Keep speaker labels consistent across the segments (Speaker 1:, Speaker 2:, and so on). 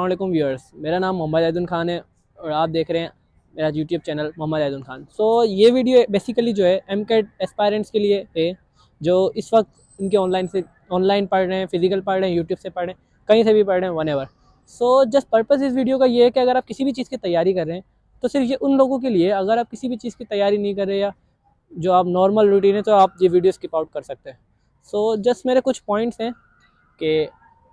Speaker 1: वालेकुम व्यूअर्स, मेरा नाम मोहम्मद ऐदुन खान है और आप देख रहे हैं मेरा यूट्यूब चैनल मोहम्मद ऐदुन खान। ये वीडियो बेसिकली जो है एमकेट एस्पायरेंट्स के लिए है, जो इस वक्त इनके ऑनलाइन पढ़ रहे हैं, फिजिकल पढ़ रहे हैं, यूट्यूब से पढ़ रहे हैं, कहीं से भी पढ़ रहे हैं, वन एवर। जस्ट पर्पज़ इस वीडियो का ये है कि अगर आप किसी भी चीज़ की तैयारी कर रहे हैं तो सिर्फ ये उन लोगों के लिए, अगर आप किसी भी चीज़ की तैयारी नहीं कर रहे या जो आप नॉर्मल रूटीन है तो आप ये वीडियो स्किप आउट कर सकते हैं। जस्ट मेरे कुछ पॉइंट्स हैं कि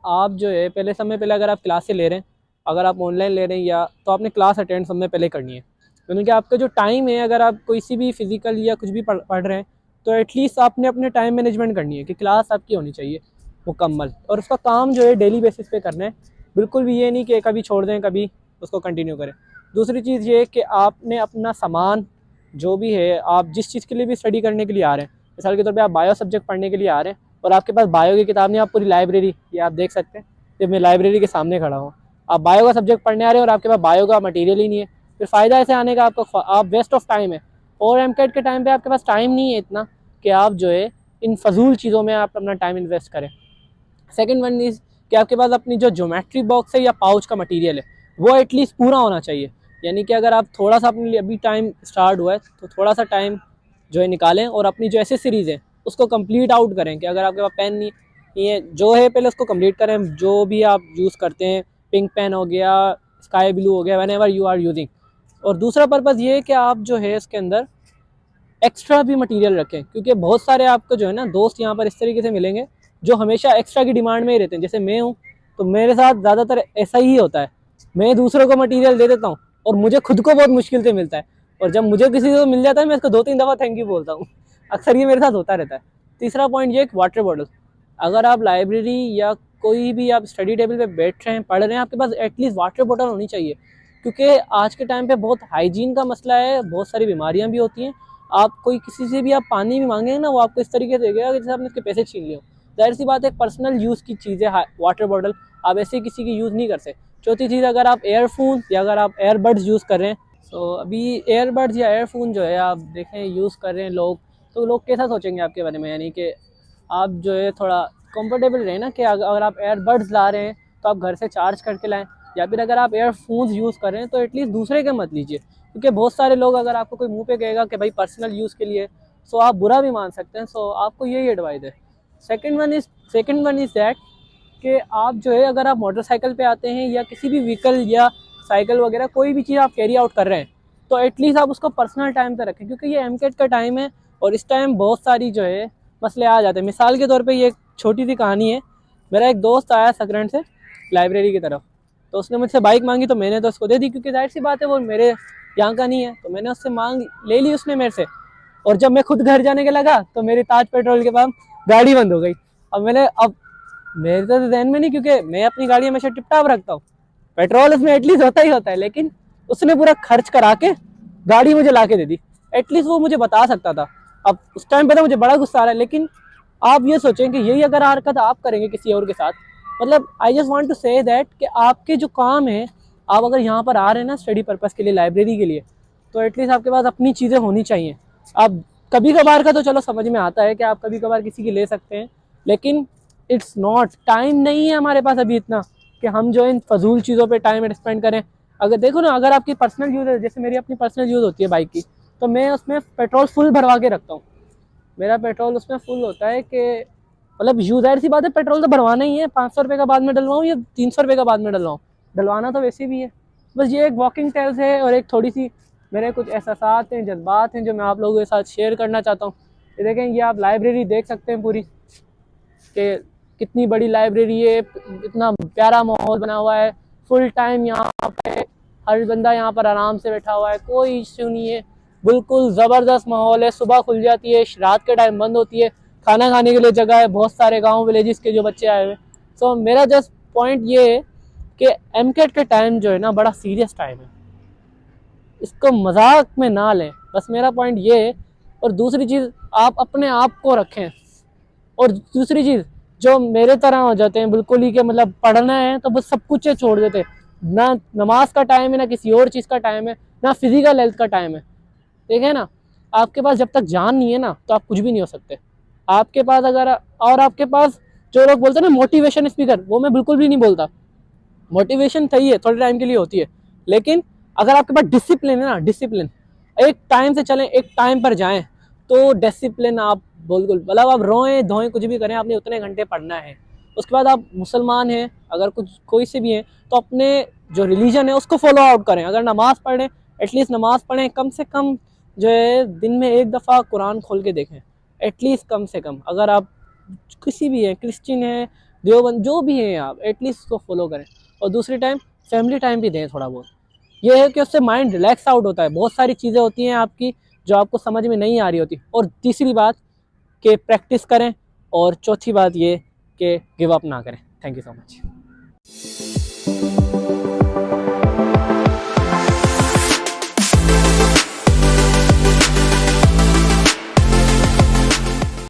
Speaker 1: आप जो है पहले समय पहले अगर आप क्लासें ले रहे हैं, अगर आप ऑनलाइन ले रहे हैं या तो आपने क्लास अटेंड समय पहले करनी है, क्योंकि आपका जो टाइम है, अगर आप किसी भी फिजिकल या कुछ भी पढ़ रहे हैं तो एटलीस्ट आपने अपने टाइम मैनेजमेंट करनी है कि क्लास आपकी होनी चाहिए मुकम्मल, और उसका काम जो है डेली बेसिस पे करना है। बिल्कुल भी ये नहीं कि कभी छोड़ दें कभी उसको कंटिन्यू करें। दूसरी चीज़ ये कि आपने अपना सामान जो भी है, आप जिस चीज़ के लिए भी स्टडी करने के लिए आ रहे हैं, मिसाल के तौर पे आप बायो सब्जेक्ट पढ़ने के लिए आ रहे हैं और आपके पास बायो की किताब नहीं, आप पूरी लाइब्रेरी, ये आप देख सकते हैं जब मैं लाइब्रेरी के सामने खड़ा हूँ, आप बायो का सब्जेक्ट पढ़ने आ रहे हैं और आपके पास बायो का मटेरियल ही नहीं है, फिर फ़ायदा ऐसे आने का आपका, आप वेस्ट ऑफ टाइम है। और एमकेट के टाइम पे आपके पास टाइम नहीं है इतना कि आप जो है इन फजूल चीज़ों में आप अपना टाइम इन्वेस्ट करें। सेकेंड वन इज़ कि आपके पास अपनी जो ज्योमेट्री बॉक्स है या पाउच का मटीरियल है वो एटलीस्ट पूरा होना चाहिए। यानी कि अगर आप थोड़ा सा अपने लिए, अभी टाइम स्टार्ट हुआ है तो थोड़ा सा टाइम जो है निकालें और अपनी जो एसेसरीज़ है उसको कंप्लीट आउट करें। कि अगर आपके पास पेन नहीं है जो है पहले उसको कंप्लीट करें, जो भी आप यूज़ करते हैं, पिंक पेन हो गया, स्काई ब्लू हो गया, whenever you are using. और दूसरा पर्पज़ ये है कि आप जो है इसके अंदर एक्स्ट्रा भी मटेरियल रखें, क्योंकि बहुत सारे आपको जो है ना दोस्त यहाँ पर इस तरीके से मिलेंगे जो हमेशा एक्स्ट्रा की डिमांड में ही रहते हैं। जैसे मैं हूँ तो मेरे साथ ज़्यादातर ऐसा ही होता है, मैं दूसरों को मटेरियल दे देता हूँ और मुझे खुद को बहुत मुश्किल से मिलता है, और जब मुझे किसी को मिल जाता है मैं इसको 2-3 दफ़ा थैंक यू बोलता हूँ। अक्सर ये मेरे साथ होता रहता है। तीसरा पॉइंट ये, वाटर बॉटल। अगर आप लाइब्रेरी या कोई भी आप स्टडी टेबल पे बैठ रहे हैं, पढ़ रहे हैं, आपके पास एटलीस्ट वाटर बॉटल होनी चाहिए, क्योंकि आज के टाइम पे बहुत हाइजीन का मसला है, बहुत सारी बीमारियां भी होती हैं। आप कोई किसी से भी आप पानी भी मांगेंगे ना, वो आपको इस तरीके से देगा कि जैसे आपने उसके पैसे छीन लिए हो। जाहिर सी बात है, पर्सनल यूज़ की चीज़ है वाटर बॉटल, आप ऐसे किसी की यूज़ नहीं कर सकते। चौथी चीज़, अगर आप एयरफोन या अगर आप एयरबड्स यूज़ कर रहे हैं, तो अभी एयरबड्स या एयरफोन जो है आप देखें यूज़ कर रहे हैं लोग, तो लोग कैसा सोचेंगे आपके बारे में, यानी कि आप जो है थोड़ा कंफर्टेबल रहे ना, कि अगर आप एयरबड्स ला रहे हैं तो आप घर से चार्ज करके लाएं, या फिर अगर आप एयरफोन्स यूज़ कर रहे हैं तो एटलीस्ट दूसरे के मत लीजिए, क्योंकि बहुत सारे लोग अगर आपको कोई मुंह पे कहेगा कि भाई पर्सनल यूज़ के लिए, सो आप बुरा भी मान सकते हैं। आपको यही एडवाइस है। सेकंड वन इज़ दैट कि आप जो है अगर आप मोटरसाइकिल पे आते हैं या किसी भी व्हीकल या साइकिल वगैरह कोई भी चीज़ आप कैरी आउट कर रहे हैं, तो एटलीस्ट आप उसको पर्सनल टाइम पे रखें, क्योंकि ये एमकेट का टाइम है और इस टाइम बहुत सारी जो है मसले आ जाते हैं। मिसाल के तौर पे ये एक छोटी सी कहानी है। मेरा एक दोस्त आया सकरंड से लाइब्रेरी की तरफ, तो उसने मुझसे बाइक मांगी तो मैंने तो उसको दे दी, क्योंकि जाहिर सी बात है वो मेरे यहाँ का नहीं है, तो मैंने उससे मांग ले ली उसने मेरे से। और जब मैं खुद घर जाने के लगा तो मेरी ताज पेट्रोल के पास गाड़ी बंद हो गई। अब मेरे तो ध्यान में नहीं, क्योंकि मैं अपनी गाड़ी हमेशा टिप टॉप रखता हूँ, पेट्रोल उसमें एटलीस्ट होता ही होता है, लेकिन उसने पूरा खर्च करा के गाड़ी मुझे ला के दे दी। एटलीस्ट वो मुझे बता सकता था। अब उस टाइम पे तो मुझे बड़ा गुस्सा आ रहा है, लेकिन आप ये सोचें कि यही अगर हरकत आप करेंगे किसी और के साथ, मतलब I just want to say that कि आपके जो काम है, आप अगर यहाँ पर आ रहे हैं ना स्टडी पर्पज़ के लिए, लाइब्रेरी के लिए, तो एटलीस्ट आपके पास अपनी चीज़ें होनी चाहिए। आप कभी कभार का तो चलो समझ में आता है कि आप कभी कभार किसी की ले सकते हैं, लेकिन इट्स नॉट, टाइम नहीं है हमारे पास अभी इतना कि हम जो इन फजूल चीज़ों पे टाइम स्पेंड करें। अगर देखो ना, अगर आपकी पर्सनल यूज़ है, जैसे मेरी अपनी पर्सनल यूज़ होती है बाइक की, तो मैं उसमें पेट्रोल फुल भरवा के रखता हूँ। मेरा पेट्रोल उसमें फुल होता है कि मतलब यूज़र सी बात है, पेट्रोल तो भरवाना ही है, 500 रुपये का बाद में डलवाऊँ या 300 रुपये का बाद में डलवाऊँ, डलवाना तो वैसे भी है। बस ये एक वॉकिंग टेल्स है और एक थोड़ी सी मेरे कुछ एहसासात हैं, जज्बात हैं जो मैं आप लोगों के साथ शेयर करना चाहता हूँ। ये देखें, ये आप लाइब्रेरी देख सकते हैं पूरी, कि कितनी बड़ी लाइब्रेरी है, इतना प्यारा माहौल बना हुआ है, फुल टाइम यहाँ पे हर बंदा यहाँ पर आराम से बैठा हुआ है, कोई इश्यू नहीं है, बिल्कुल ज़बरदस्त माहौल है। सुबह खुल जाती है, रात के टाइम बंद होती है, खाना खाने के लिए जगह है, बहुत सारे गांव विलेजेस के जो बच्चे आए हुए। मेरा जस्ट पॉइंट ये है कि एमकेट के टाइम जो है ना बड़ा सीरियस टाइम है, इसको मजाक में ना लें, बस मेरा पॉइंट ये है। और दूसरी चीज़, आप अपने आप को रखें। और दूसरी चीज़, जो मेरे तरह हो जाते हैं बिल्कुल ही कि मतलब पढ़ना है तो बस सब कुछ छोड़ देते हैं, ना नमाज का टाइम है, ना किसी और चीज़ का टाइम है, ना फिजिकल हेल्थ का टाइम है। ठीक है ना, आपके पास जब तक जान नहीं है ना तो आप कुछ भी नहीं हो सकते। आपके पास अगर, और आपके पास जो लोग बोलते हैं ना मोटिवेशन स्पीकर, वो मैं बिल्कुल भी नहीं बोलता। मोटिवेशन सही है, थोड़े टाइम के लिए होती है, लेकिन अगर आपके पास डिसिप्लिन है ना, डिसिप्लिन, एक टाइम से चलें, एक टाइम पर जाएं, तो डिसिप्लिन आप बिल्कुल, मतलब आप रोएं धोएं कुछ भी करें, आपने उतने घंटे पढ़ना है। उसके बाद आप मुसलमान हैं, अगर कुछ कोई से भी हैं, तो अपने जो रिलीजन है उसको फॉलो आउट करें। अगर नमाज़ पढ़ें, एटलीस्ट नमाज़ पढ़ें, कम से कम जो है दिन में एक दफ़ा कुरान खोल के देखें, एटलीस्ट कम से कम। अगर आप किसी भी हैं, क्रिश्चियन हैं, देवबंद, जो भी हैं आप, एटलीस्ट उसको फॉलो करें। और दूसरी टाइम फैमिली टाइम भी दें थोड़ा बहुत। ये है कि उससे माइंड रिलैक्स आउट होता है, बहुत सारी चीज़ें होती हैं आपकी जो आपको समझ में नहीं आ रही होती। और तीसरी बात कि प्रैक्टिस करें, और चौथी बात ये कि गिव अप ना करें। Thank you so much.